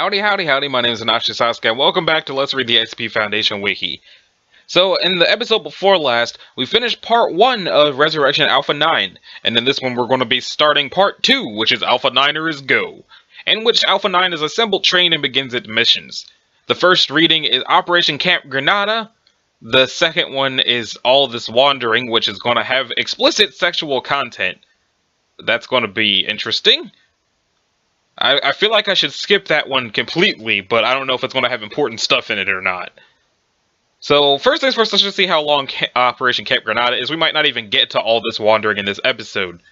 Howdy, howdy, howdy, my name is Anashi Sasuke, and welcome back to Let's Read the SCP Foundation Wiki. So, in the episode before last, we finished part 1 of Resurrection Alpha 9, and in this one we're going to be starting part 2, which is Alpha 9ers Go, in which Alpha 9 is assembled, trained, and begins its missions. The first reading is Operation Camp Granada. The second one is All This Wandering, which is going to have explicit sexual content. That's going to be interesting. I feel like I should skip that one completely, but I don't know if it's going to have important stuff in it or not. So, first things first, let's just see how long Operation Camp Granada is. We might not even get to All This Wandering in this episode.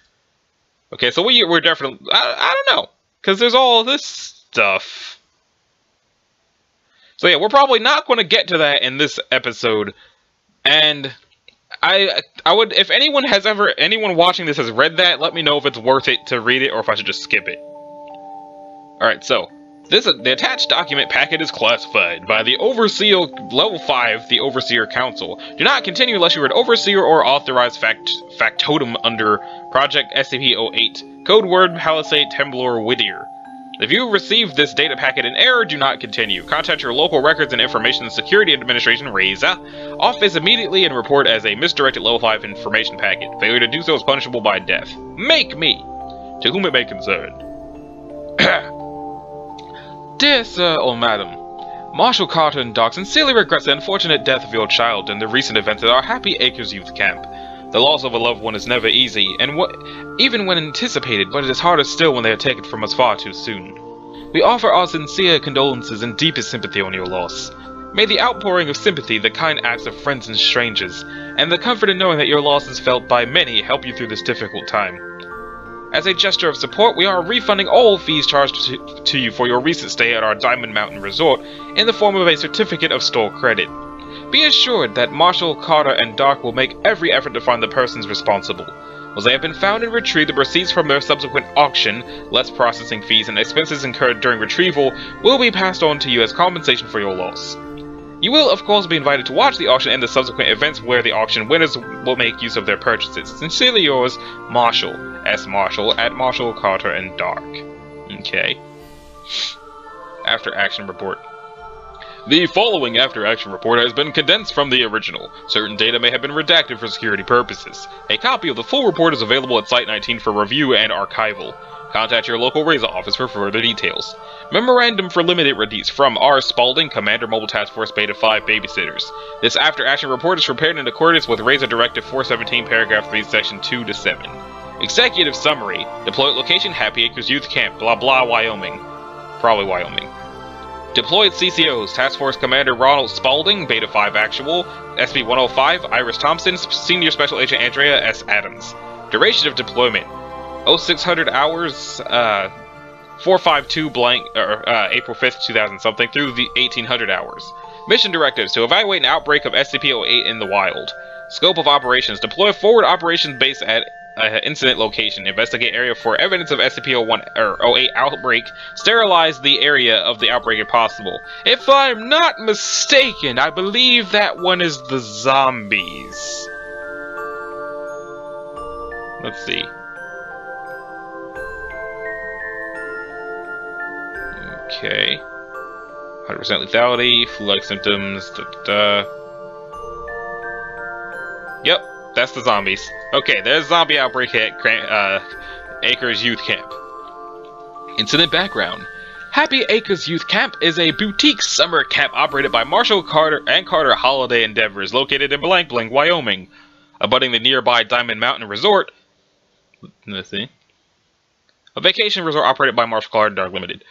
Okay, so we're definitely... I don't know, because there's all this stuff. So yeah, we're probably not going to get to that in this episode. And I would, if anyone watching this has read that, let me know if it's worth it to read it or if I should just skip it. Alright, so, the attached document packet is classified by the Overseer Level 5, the Overseer Council. Do not continue unless you are an Overseer or authorized factotum under Project SCP-08. Code word Palisade Temblor Whittier. If you receive this data packet in error, do not continue. Contact your local Records and Information Security Administration, RESA, office immediately and report as a misdirected Level 5 information packet. Failure to do so is punishable by death. Make me! To whom it may concern. Dear Sir or Madam, Marshal Carter and Doc sincerely regrets the unfortunate death of your child and the recent events at our Happy Acres Youth Camp. The loss of a loved one is never easy, and even when anticipated, but it is harder still when they are taken from us far too soon. We offer our sincere condolences and deepest sympathy on your loss. May the outpouring of sympathy, the kind acts of friends and strangers, and the comfort in knowing that your loss is felt by many help you through this difficult time. As a gesture of support, we are refunding all fees charged to you for your recent stay at our Diamond Mountain Resort in the form of a certificate of store credit. Be assured that Marshal, Carter, and Dark will make every effort to find the persons responsible. Once they have been found and retrieved, the proceeds from their subsequent auction, less processing fees, and expenses incurred during retrieval will be passed on to you as compensation for your loss. You will, of course, be invited to watch the auction and the subsequent events where the auction winners will make use of their purchases. Sincerely yours, Marshall. S. Marshall, at Marshall, Carter, and Dark. Okay. After Action Report. The following After Action Report has been condensed from the original. Certain data may have been redacted for security purposes. A copy of the full report is available at Site 19 for review and archival. Contact your local RESA office for further details. Memorandum for limited release from R. Spalding, Commander Mobile Task Force Beta 5 Babysitters. This after-action report is prepared in accordance with RESA Directive 417, Paragraph 3, Section 2 to 7. Executive Summary. Deployed location, Happy Acres Youth Camp, blah blah, Wyoming. Probably Wyoming. Deployed CCOs, Task Force Commander Ronald Spalding, Beta 5 Actual, SB-105, Iris Thompson, Senior Special Agent Andrea S. Adams. Duration of deployment. 0600 hours, 452 blank, April 5th, 2000 something, through the 1800 hours. Mission directives: to evaluate an outbreak of SCP-08 in the wild. Scope of operations: deploy forward operations base at incident location. Investigate area for evidence of SCP-01 or 08 outbreak. Sterilize the area of the outbreak if possible. If I'm not mistaken, I believe that one is the zombies. Let's see. Okay. 100% lethality, flu-like symptoms, Yep, that's the zombies. Okay, there's zombie outbreak at Acres Youth Camp. Incident background. Happy Acres Youth Camp is a boutique summer camp operated by Marshall Carter and Carter Holiday Endeavors, located in Blank Blank, Wyoming, abutting the nearby Diamond Mountain Resort. Let's see. A vacation resort operated by Marshall Carter Dark Limited.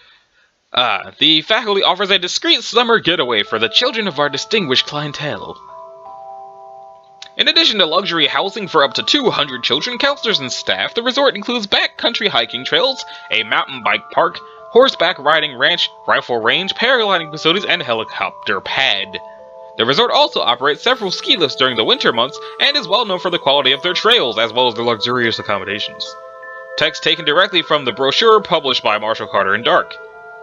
The faculty offers a discreet summer getaway for the children of our distinguished clientele. In addition to luxury housing for up to 200 children, counselors, and staff, the resort includes backcountry hiking trails, a mountain bike park, horseback riding ranch, rifle range, paragliding facilities, and helicopter pad. The resort also operates several ski lifts during the winter months and is well known for the quality of their trails as well as their luxurious accommodations. Text taken directly from the brochure published by Marshall Carter and Dark.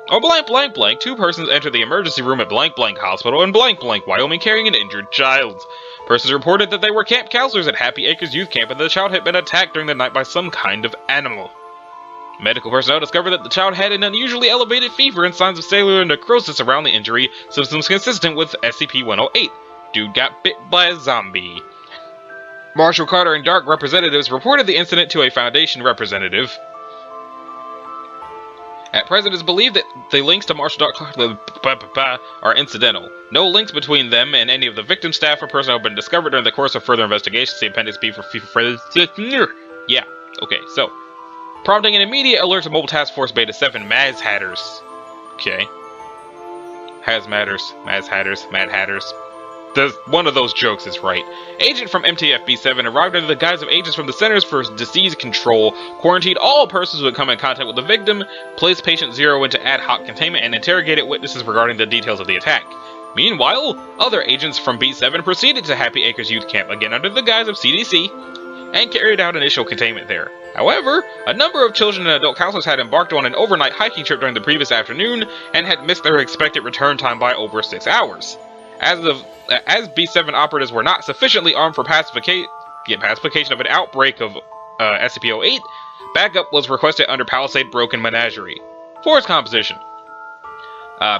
On blank blank blank, 2 persons entered the emergency room at blank blank hospital in blank blank, Wyoming, carrying an injured child. Persons reported that they were camp counselors at Happy Acres Youth Camp and the child had been attacked during the night by some kind of animal. Medical personnel discovered that the child had an unusually elevated fever and signs of cellular necrosis around the injury, symptoms consistent with SCP-108. Dude got bit by a zombie. Marshall Carter and Dark representatives reported the incident to a Foundation representative. At present, it is believed that the links to Marshall Carter are incidental. No links between them and any of the victim staff or personnel have been discovered during the course of further investigations. See Appendix B for yeah, okay, so prompting an immediate alert to Mobile Task Force Beta 7 Mad Hatters. Okay. Mad Hatters. One of those jokes is right. Agent from MTF-B7 arrived under the guise of agents from the Centers for Disease Control, quarantined all persons who had come in contact with the victim, placed Patient Zero into ad hoc containment, and interrogated witnesses regarding the details of the attack. Meanwhile, other agents from B7 proceeded to Happy Acres Youth Camp, again under the guise of CDC, and carried out initial containment there. However, a number of children and adult counselors had embarked on an overnight hiking trip during the previous afternoon and had missed their expected return time by over 6 hours. As B7 operatives were not sufficiently armed for pacification of an outbreak of SCP-08, backup was requested under Palisade Broken Menagerie. Force composition.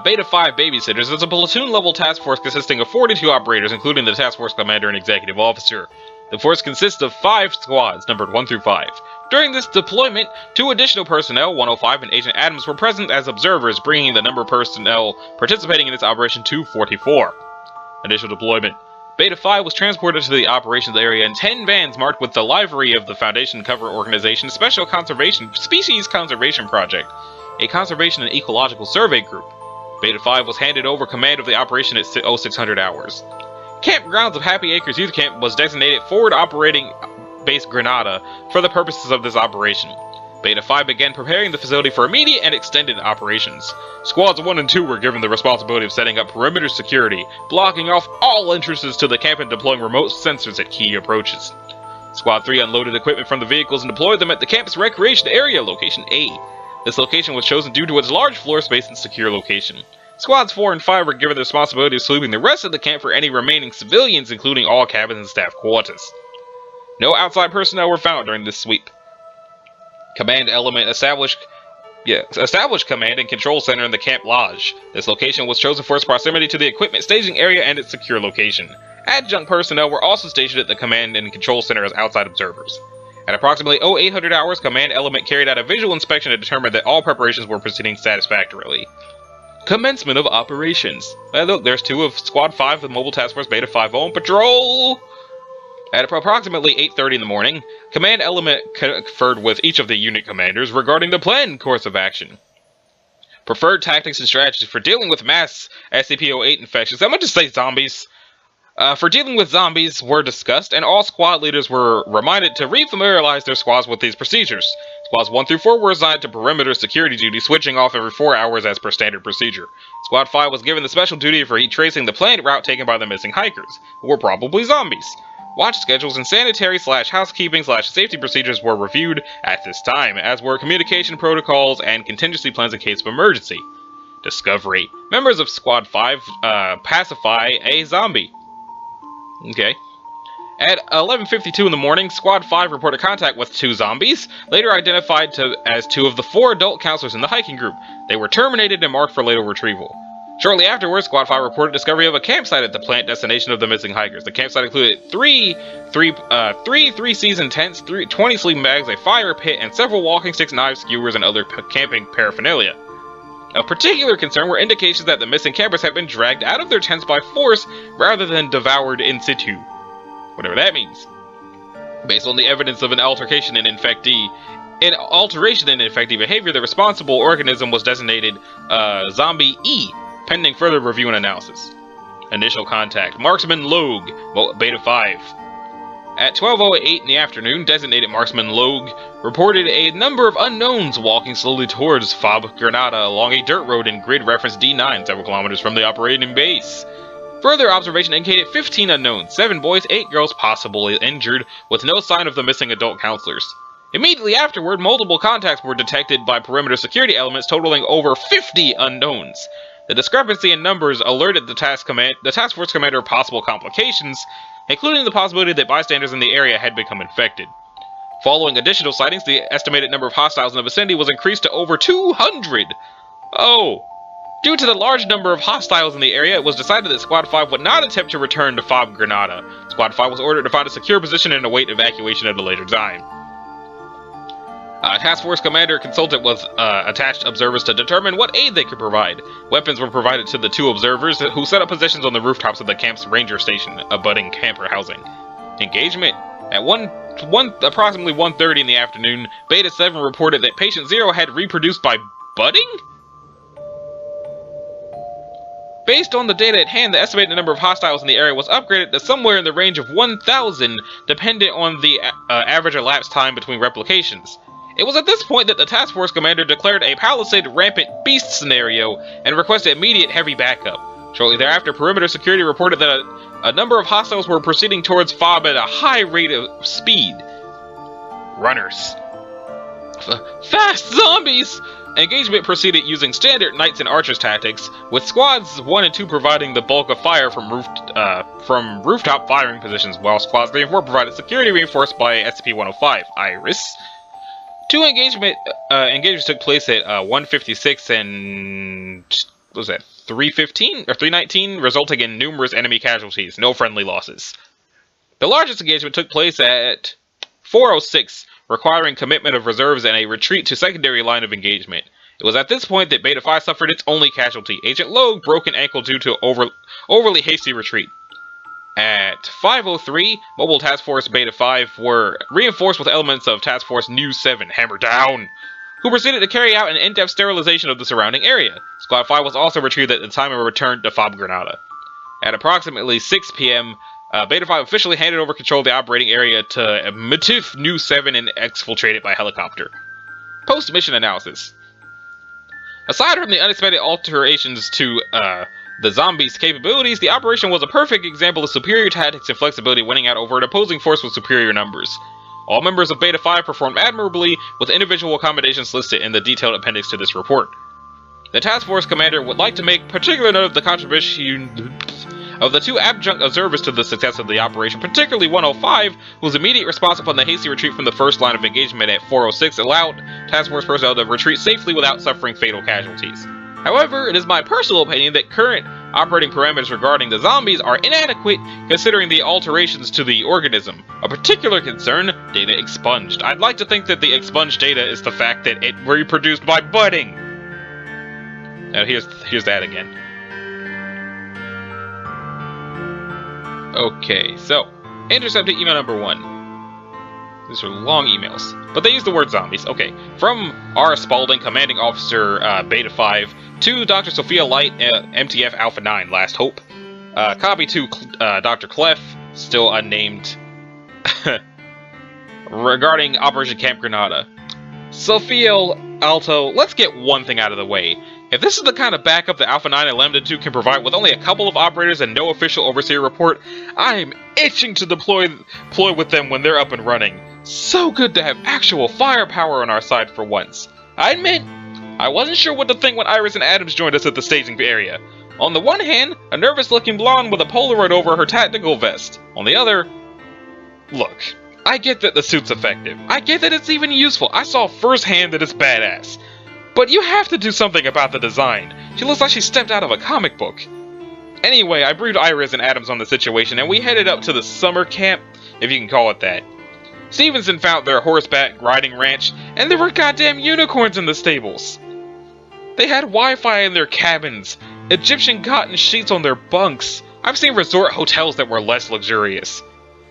Beta 5 Babysitters is a platoon-level task force consisting of 42 operators, including the task force commander and executive officer. The force consists of 5 squads, numbered 1 through 5. During this deployment, 2 additional personnel, 105 and Agent Adams, were present as observers, bringing the number of personnel participating in this operation to 44. Initial deployment. Beta 5 was transported to the operations area in 10 vans marked with the livery of the Foundation cover organization Special Species Conservation Project, a conservation and ecological survey group. Beta 5 was handed over command of the operation at 0600 hours. Campgrounds of Happy Acres Youth Camp was designated Forward Operating Base Grenada for the purposes of this operation. Beta 5 began preparing the facility for immediate and extended operations. Squads 1 and 2 were given the responsibility of setting up perimeter security, blocking off all entrances to the camp and deploying remote sensors at key approaches. Squad 3 unloaded equipment from the vehicles and deployed them at the camp's recreation area, location A. This location was chosen due to its large floor space and secure location. Squads 4 and 5 were given the responsibility of sweeping the rest of the camp for any remaining civilians, including all cabins and staff quarters. No outside personnel were found during this sweep. Command element established command and control center in the camp lodge. This location was chosen for its proximity to the equipment staging area and its secure location. Adjunct personnel were also stationed at the command and control center as outside observers. At approximately 0800 hours, command element carried out a visual inspection to determine that all preparations were proceeding satisfactorily. Commencement of operations. Look, there's 2 of Squad 5 with Mobile Task Force Beta 5 on patrol! At approximately 8:30 in the morning, command element conferred with each of the unit commanders regarding the planned course of action. Preferred tactics and strategies for dealing with mass SCP-08 infections. I'm going to just say zombies. For dealing with zombies were discussed, and all squad leaders were reminded to refamiliarize their squads with these procedures. Squads 1 through 4 were assigned to perimeter security duty, switching off every 4 hours as per standard procedure. Squad 5 was given the special duty for retracing the planned route taken by the missing hikers, who were probably zombies. Watch schedules and sanitary/housekeeping/safety procedures were reviewed at this time, as were communication protocols and contingency plans in case of emergency. Discovery. Members of Squad 5 pacify a zombie. Okay. At 11:52 in the morning, Squad 5 reported contact with 2 zombies, later identified as 2 of the 4 adult counselors in the hiking group. They were terminated and marked for later retrieval. Shortly afterwards, Squad 5 reported discovery of a campsite at the plant destination of the missing hikers. The campsite included 3 three-season tents, 20 sleeping bags, a fire pit, and several walking sticks, knives, skewers, and other camping paraphernalia. Of particular concern were indications that the missing campers had been dragged out of their tents by force rather than devoured in situ. Whatever that means. Based on the evidence of an alteration in infectee behavior, the responsible organism was designated Zombie E, pending further review and analysis. Initial contact. Marksman Logue, Beta 5. At 12:08 in the afternoon, designated Marksman Logue reported a number of unknowns walking slowly towards Fob Granada along a dirt road in grid reference D9, several kilometers from the operating base. Further observation indicated 15 unknowns, 7 boys, 8 girls possibly injured, with no sign of the missing adult counselors. Immediately afterward, multiple contacts were detected by perimeter security elements totaling over 50 unknowns. The discrepancy in numbers alerted the task force commander of possible complications, including the possibility that bystanders in the area had become infected. Following additional sightings, the estimated number of hostiles in the vicinity was increased to over 200. Oh. Due to the large number of hostiles in the area, it was decided that Squad 5 would not attempt to return to Fob Granada. Squad 5 was ordered to find a secure position and await evacuation at a later time. Task Force Commander consulted with attached observers to determine what aid they could provide. Weapons were provided to the 2 observers, who set up positions on the rooftops of the camp's ranger station, abutting camper housing. Engagement. At approximately 1:30 in the afternoon, Beta 7 reported that Patient 0 had reproduced by budding? Based on the data at hand, the estimated number of hostiles in the area was upgraded to somewhere in the range of 1,000, dependent on the average elapsed time between replications. It was at this point that the task force commander declared a palisade rampant beast scenario and requested immediate heavy backup. Shortly thereafter, perimeter security reported that a number of hostiles were proceeding towards FOB at a high rate of speed. Runners. Fast zombies! Engagement proceeded using standard knights and archers tactics, with squads 1 and 2 providing the bulk of fire from rooftop firing positions, while squads 3 and 4 provided security reinforced by SCP-105, Iris. 2 engagements took place at 156 and what was that, 315 or 319, resulting in numerous enemy casualties, no friendly losses. The largest engagement took place at 406, requiring commitment of reserves and a retreat to secondary line of engagement. It was at this point that Beta 5 suffered its only casualty. Agent Logue broke an ankle due to overly hasty retreat. At 503, Mobile Task Force Beta 5 were reinforced with elements of Task Force New 7, Hammer Down, who proceeded to carry out an in-depth sterilization of the surrounding area. Squad 5 was also retrieved at the time of a return to FOB Granada. At approximately 6 p.m., Beta 5 officially handed over control of the operating area to Matif New 7 and exfiltrated by helicopter. Post-mission analysis. Aside from the unexpected alterations to the zombies' capabilities, the operation was a perfect example of superior tactics and flexibility, winning out over an opposing force with superior numbers. All members of Beta 5 performed admirably, with individual accommodations listed in the detailed appendix to this report. The Task Force Commander would like to make particular note of the contribution of the 2 adjunct observers to the success of the operation, particularly 105, whose immediate response upon the hasty retreat from the first line of engagement at 406 allowed Task Force personnel to retreat safely without suffering fatal casualties. However, it is my personal opinion that current operating parameters regarding the zombies are inadequate considering the alterations to the organism. A particular concern, data expunged. I'd like to think that the expunged data is the fact that it reproduced by budding. Now here's that again. Okay, so, intercepted email number 1. These are long emails, but they use the word zombies. Okay, from R. Spaulding, Commanding Officer Beta 5, to Dr. Sophia Light, MTF Alpha 9, Last Hope. Copy to Dr. Clef, still unnamed, regarding Operation Camp Granada. Sophia Alto, let's get one thing out of the way. If this is the kind of backup that Alpha 9 and Lambda 2 can provide with only a couple of operators and no official overseer report, I'm itching to deploy with them when they're up and running. So good to have actual firepower on our side for once. I admit, I wasn't sure what to think when Iris and Adams joined us at the staging area. On the one hand, a nervous-looking blonde with a Polaroid over her tactical vest. On the other, look, I get that the suit's effective. I get that it's even useful. I saw firsthand that it's badass. But you have to do something about the design. She looks like she stepped out of a comic book. Anyway, I briefed Iris and Adams on the situation, and we headed up to the summer camp, if you can call it that. Stevenson found their horseback riding ranch, and there were goddamn unicorns in the stables. They had Wi-Fi in their cabins, Egyptian cotton sheets on their bunks. I've seen resort hotels that were less luxurious.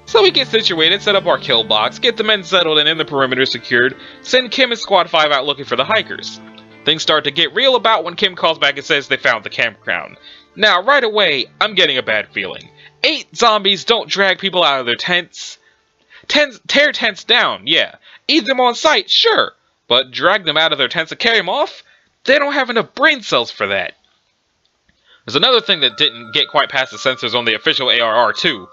So we get situated, set up our kill box, get the men settled and in the perimeter secured, send Kim and Squad 5 out looking for the hikers. Things start to get real about when Kim calls back and says they found the campground. Now, right away, I'm getting a bad feeling. 8 zombies don't drag people out of their tents. Tear tents down, yeah. Eat them on sight, sure. But drag them out of their tents and carry them off? They don't have enough brain cells for that. There's another thing that didn't get quite past the sensors on the official ARR-2,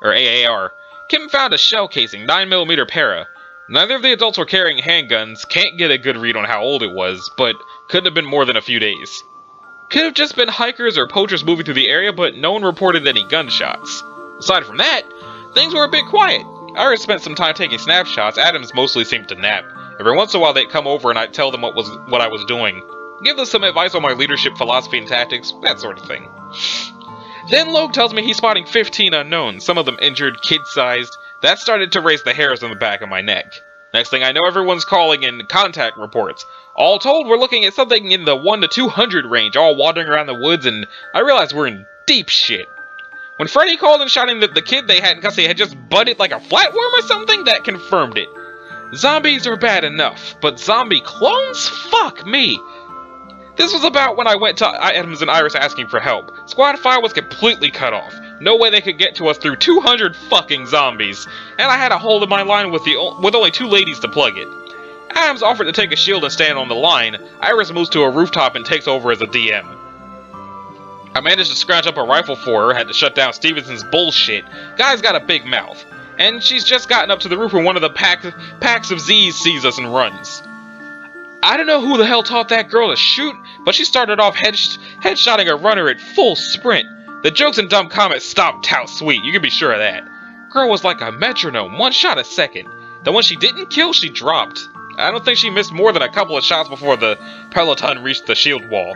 or AAR. Kim found a shell casing, 9mm para. Neither of the adults were carrying handguns, can't get a good read on how old it was, but couldn't have been more than a few days. Could have just been hikers or poachers moving through the area, but no one reported any gunshots. Aside from that, things were a bit quiet. Iris spent some time taking snapshots. Adams mostly seemed to nap. Every once in a while they'd come over and I'd tell them what I was doing. Give them some advice on my leadership philosophy and tactics, that sort of thing. Then Logue tells me he's spotting 15 unknowns, some of them injured, kid-sized. That started to raise the hairs on the back of my neck. Next thing I know, everyone's calling in contact reports. All told, we're looking at something in the 1 to 200 range, all wandering around the woods, and I realize we're in deep shit. When Freddy called in shouting that the kid they had in custody had just butted like a flatworm or something, that confirmed it. Zombies are bad enough, but zombie clones? Fuck me! This was about when I went to Adams and Iris asking for help. Squad 5 was completely cut off. No way they could get to us through 200 fucking zombies. And I had a hold of my line with only 2 ladies to plug it. Adams offered to take a shield and stand on the line. Iris moves to a rooftop and takes over as a DM. I managed to scratch up a rifle for her, had to shut down Stevenson's bullshit. Guy's got a big mouth. And she's just gotten up to the roof when one of the packs of Z's sees us and runs. I don't know who the hell taught that girl to shoot, but she started off headshotting a runner at full sprint. The jokes and dumb comments stopped tout sweet, you can be sure of that. Girl was like a metronome, 1 shot a second. The one she didn't kill, she dropped. I don't think she missed more than a couple of shots before the peloton reached the shield wall.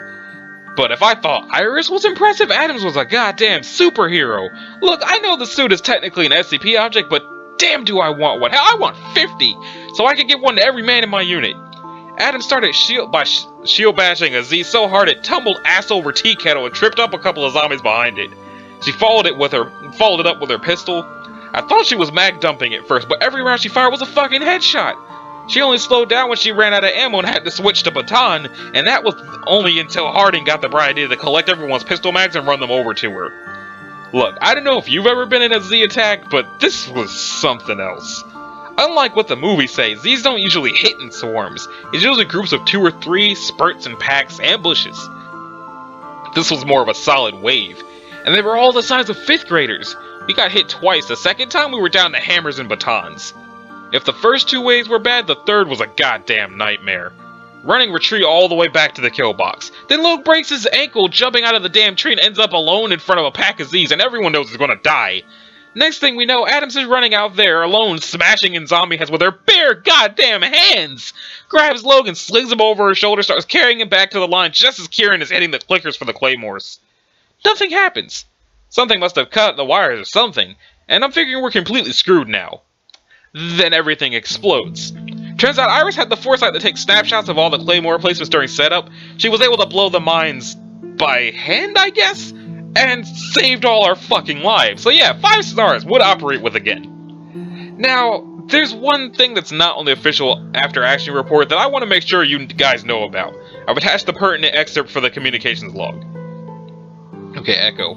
But if I thought Iris was impressive, Adams was a goddamn superhero. Look, I know the suit is technically an SCP object, but damn do I want one. Hell, I want 50, so I can give one to every man in my unit. Adams started shield bashing a Z so hard it tumbled ass over tea kettle and tripped up a couple of zombies behind it. She followed it up with her pistol. I thought she was mag dumping at first, but every round she fired was a fucking headshot. She only slowed down when she ran out of ammo and had to switch to baton, and that was only until Harding got the bright idea to collect everyone's pistol mags and run them over to her. Look, I don't know if you've ever been in a Z attack, but this was something else. Unlike what the movies say, Z's don't usually hit in swarms. It's usually groups of 2 or 3, spurts and packs, ambushes. This was more of a solid wave, and they were all the size of 5th graders. We got hit twice. The second time we were down to hammers and batons. If the first 2 waves were bad, the third was a goddamn nightmare. Running retreat all the way back to the kill box. Then Luke breaks his ankle jumping out of the damn tree and ends up alone in front of a pack of Z's, and everyone knows he's gonna die. Next thing we know, Adams is running out there alone, smashing in zombie heads with her bare goddamn hands! Grabs Logan, slings him over her shoulder, starts carrying him back to the line just as Kieran is hitting the clickers for the claymores. Nothing happens. Something must have cut the wires or something, and I'm figuring we're completely screwed now. Then everything explodes. Turns out Iris had the foresight to take snapshots of all the claymore placements during setup. She was able to blow the mines by hand, I guess? And saved all our fucking lives. So yeah, 5 stars, would operate with again. Now, there's one thing that's not on the official after action report that I want to make sure you guys know about. I've attached the pertinent excerpt for the communications log. Okay, Echo.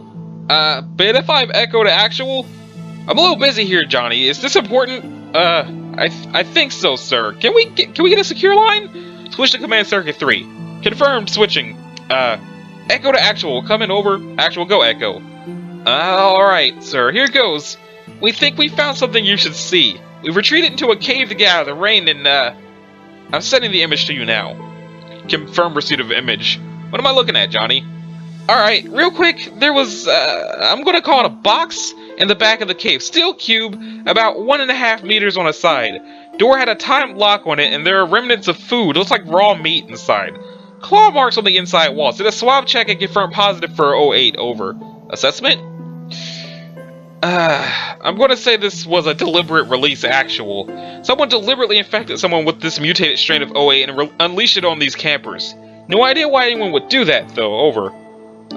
But if I've Echo to actual? I'm a little busy here, Johnny. Is this important? I think so, sir. Can we get a secure line? Switch to command circuit 3. Confirmed switching. Echo to actual, coming over. Actual, go Echo. Alright, sir, here goes. We think we found something you should see. We've retreated into a cave to get out of the rain and, I'm sending the image to you now. Confirm receipt of image. What am I looking at, Johnny? Alright, real quick, there was, I'm gonna call it a box in the back of the cave. Steel cube, about 1.5 meters on a side. Door had a timed lock on it, and there are remnants of food. It looks like raw meat inside. Claw marks on the inside walls. Did a swab check and confirm positive for 08, over. Assessment? I'm gonna say this was a deliberate release actual. Someone deliberately infected someone with this mutated strain of 08 and unleashed it on these campers. No idea why anyone would do that, though, over.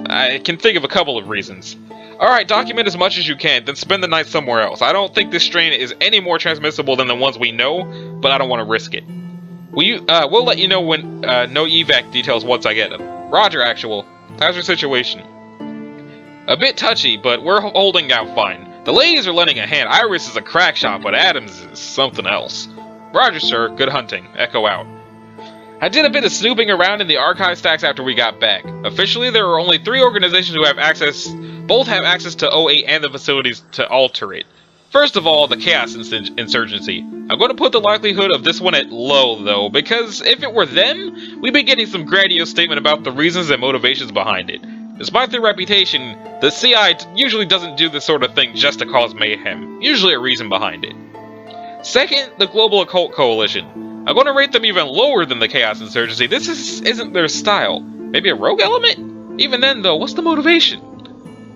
I can think of a couple of reasons. Alright, document as much as you can, then spend the night somewhere else. I don't think this strain is any more transmissible than the ones we know, but I don't want to risk it. We'll let you know when, no evac details once I get them. Roger, actual. How's your situation? A bit touchy, but we're holding out fine. The ladies are lending a hand. Iris is a crack shot, but Adams is something else. Roger, sir. Good hunting. Echo out. I did a bit of snooping around in the archive stacks after we got back. Officially, there are only 3 organizations who have access, both have access to 08 and the facilities to alter it. First of all, the Chaos Insurgency. I'm going to put the likelihood of this one at low, though, because if it were them, we'd be getting some grandiose statement about the reasons and motivations behind it. Despite their reputation, the CI usually doesn't do this sort of thing just to cause mayhem. Usually a reason behind it. Second, the Global Occult Coalition. I'm going to rate them even lower than the Chaos Insurgency. This isn't their style. Maybe a rogue element? Even then, though, what's the motivation?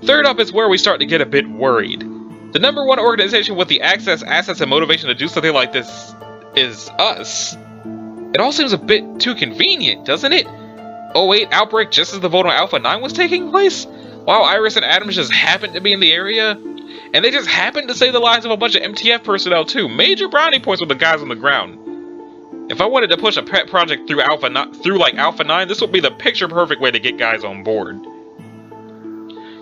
Third up is where we start to get a bit worried. The number one organization with the access, assets, and motivation to do something like this is us. It all seems a bit too convenient, doesn't it? 08 outbreak just as the vote on Alpha 9 was taking place? While Iris and Adams just happened to be in the area? And they just happened to save the lives of a bunch of MTF personnel too. Major brownie points with the guys on the ground. If I wanted to push a pet project through Alpha 9, this would be the picture-perfect way to get guys on board.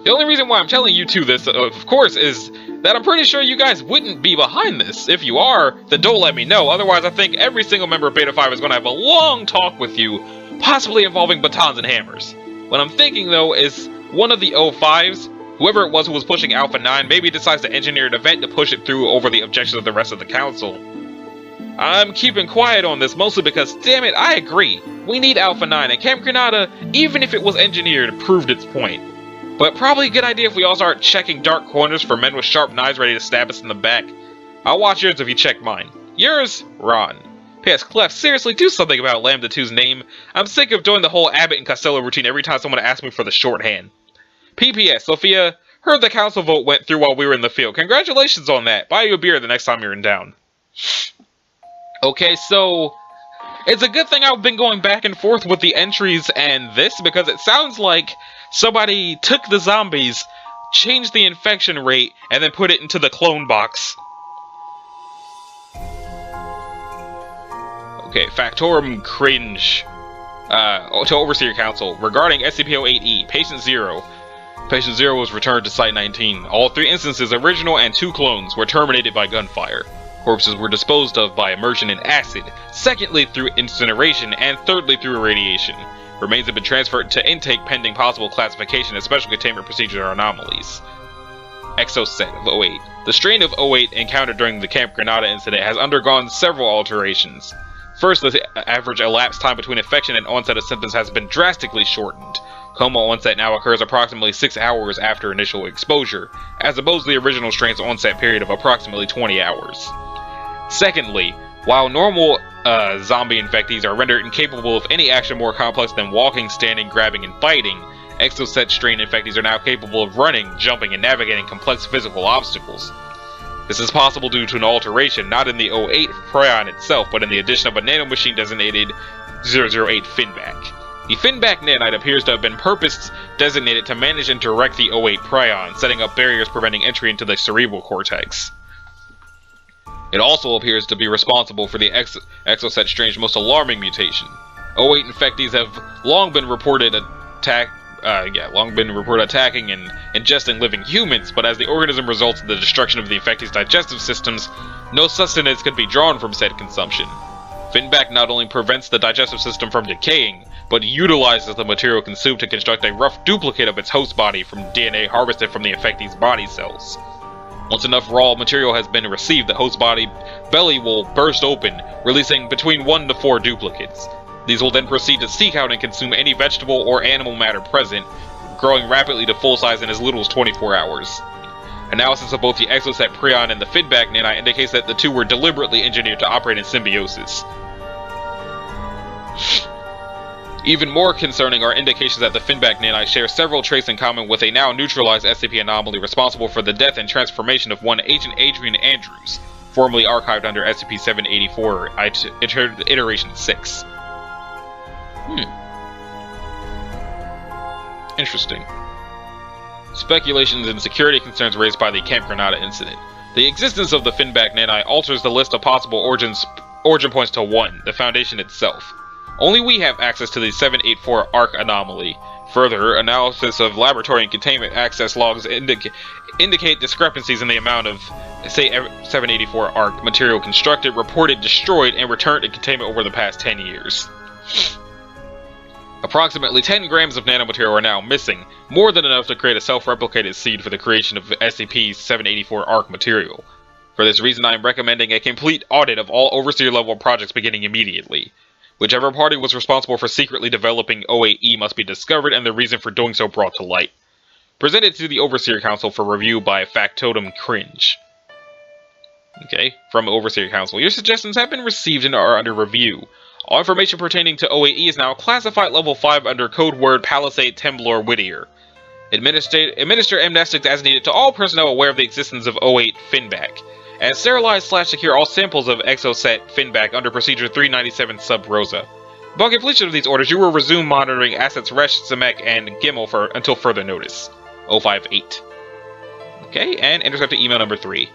The only reason why I'm telling you two this, of course, is that I'm pretty sure you guys wouldn't be behind this. If you are, then don't let me know. Otherwise, I think every single member of Beta 5 is going to have a long talk with you, possibly involving batons and hammers. What I'm thinking, though, is one of the O5s, whoever it was who was pushing Alpha 9, maybe decides to engineer an event to push it through over the objections of the rest of the council. I'm keeping quiet on this mostly because, damn it, I agree. We need Alpha 9, and Camp Granada, even if it was engineered, proved its point. But probably a good idea if we all start checking dark corners for men with sharp knives ready to stab us in the back. I'll watch yours if you check mine. Yours, Ron. P.S. Clef, seriously, do something about Lambda 2's name. I'm sick of doing the whole Abbott and Costello routine every time someone asks me for the shorthand. P.P.S. Sophia, heard the council vote went through while we were in the field. Congratulations on that. Buy you a beer the next time you're in town. Okay, so it's a good thing I've been going back and forth with the entries and this, because it sounds like somebody took the zombies, changed the infection rate, and then put it into the clone box. Okay, Factorum Cringe. To Overseer Council. Regarding SCP-08E, Patient 0. Patient 0 was returned to Site-19. All 3 instances, original and 2 clones, were terminated by gunfire. Corpses were disposed of by immersion in acid, secondly through incineration, and thirdly through irradiation. Remains have been transferred to intake pending possible classification as special containment procedure or anomalies. Exoset of 08. The strain of 08 encountered during the Camp Granada incident has undergone several alterations. First, the average elapsed time between infection and onset of symptoms has been drastically shortened. Coma onset now occurs approximately 6 hours after initial exposure, as opposed to the original strain's onset period of approximately 20 hours. Secondly, while normal zombie infectees are rendered incapable of any action more complex than walking, standing, grabbing, and fighting, Exoset strain infectees are now capable of running, jumping, and navigating complex physical obstacles. This is possible due to an alteration not in the 08 prion itself, but in the addition of a nanomachine designated 008 Finback. The Finback nanite appears to have been purpose-designated to manage and direct the 08 prion, setting up barriers preventing entry into the cerebral cortex. It also appears to be responsible for the Exoset strain's most alarming mutation. 08 infectees have long been reported attacking and ingesting living humans, but as the organism results in the destruction of the infectee's digestive systems, no sustenance could be drawn from said consumption. Finback not only prevents the digestive system from decaying, but utilizes the material consumed to construct a rough duplicate of its host body from DNA harvested from the infectee's body cells. Once enough raw material has been received, the host body belly will burst open, releasing between 1 to 4 duplicates. These will then proceed to seek out and consume any vegetable or animal matter present, growing rapidly to full size in as little as 24 hours. Analysis of both the Exoset prion and the Finback nanite indicates that the two were deliberately engineered to operate in symbiosis. Even more concerning are indications that the Finback nanite share several traits in common with a now neutralized SCP anomaly responsible for the death and transformation of one Agent Adrian Andrews, formerly archived under SCP-784 Iteration 6. Interesting. Speculations and security concerns raised by the Camp Granada incident. The existence of the Finback nanite alters the list of possible origin points to 1, the Foundation itself. Only we have access to the 784 ARC anomaly. Further, analysis of laboratory and containment access logs indicate discrepancies in the amount of, say, 784 ARC material constructed, reported, destroyed, and returned to containment over the past 10 years. Approximately 10 grams of nanomaterial are now missing, more than enough to create a self-replicated seed for the creation of SCP-784 ARC material. For this reason, I am recommending a complete audit of all Overseer-level projects beginning immediately. Whichever party was responsible for secretly developing 08E must be discovered and the reason for doing so brought to light. Presented to the Overseer Council for review by Factotum Cringe. Okay, from Overseer Council. Your suggestions have been received and are under review. All information pertaining to OAE is now classified level 5 under code word Palisade Temblor Whittier. Administer amnestics as needed to all personnel aware of the existence of 08 Finback. And sterilize/secure all samples of Exoset Finback under Procedure 397 Sub Rosa. Upon completion of these orders, you will resume monitoring assets Resh, Zemek, and Gimmel until further notice. 058. Okay, and intercept to email number 3.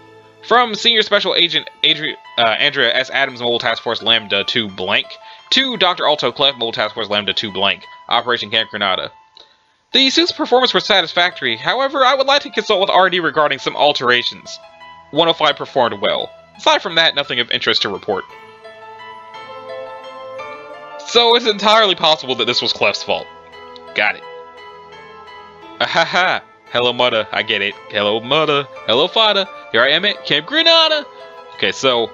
From Senior Special Agent Andrea S. Adams, Mobile Task Force Lambda 2 blank, to Dr. Alto Clef, Mobile Task Force Lambda 2 blank, Operation Camp Granada. The suit's performance was satisfactory, however, I would like to consult with R&D regarding some alterations. 105 performed well. Aside from that, nothing of interest to report. So it's entirely possible that this was Clef's fault. Got it. Ahaha! Hello, Mudda. I get it. Hello, Mudda. Hello, Fada. Here I am at Camp Granada. Okay, so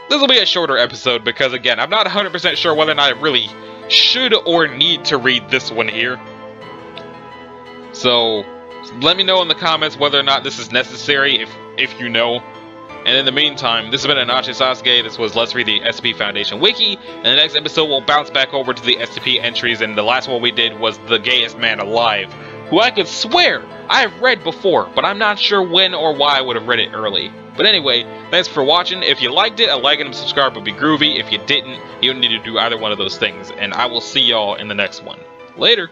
this will be a shorter episode because, again, I'm not 100% sure whether or not I really should or need to read this one here. So let me know in the comments whether or not this is necessary, if you know. And in the meantime, this has been Anache Sasuke. This was Let's Read the SCP Foundation Wiki. And the next episode we'll bounce back over to the SCP entries. And the last one we did was The Gayest Man Alive, who I could swear I've read before, but I'm not sure when or why I would have read it early. But anyway, thanks for watching. If you liked it, a like and a subscribe would be groovy. If you didn't, you don't need to do either one of those things. And I will see y'all in the next one. Later.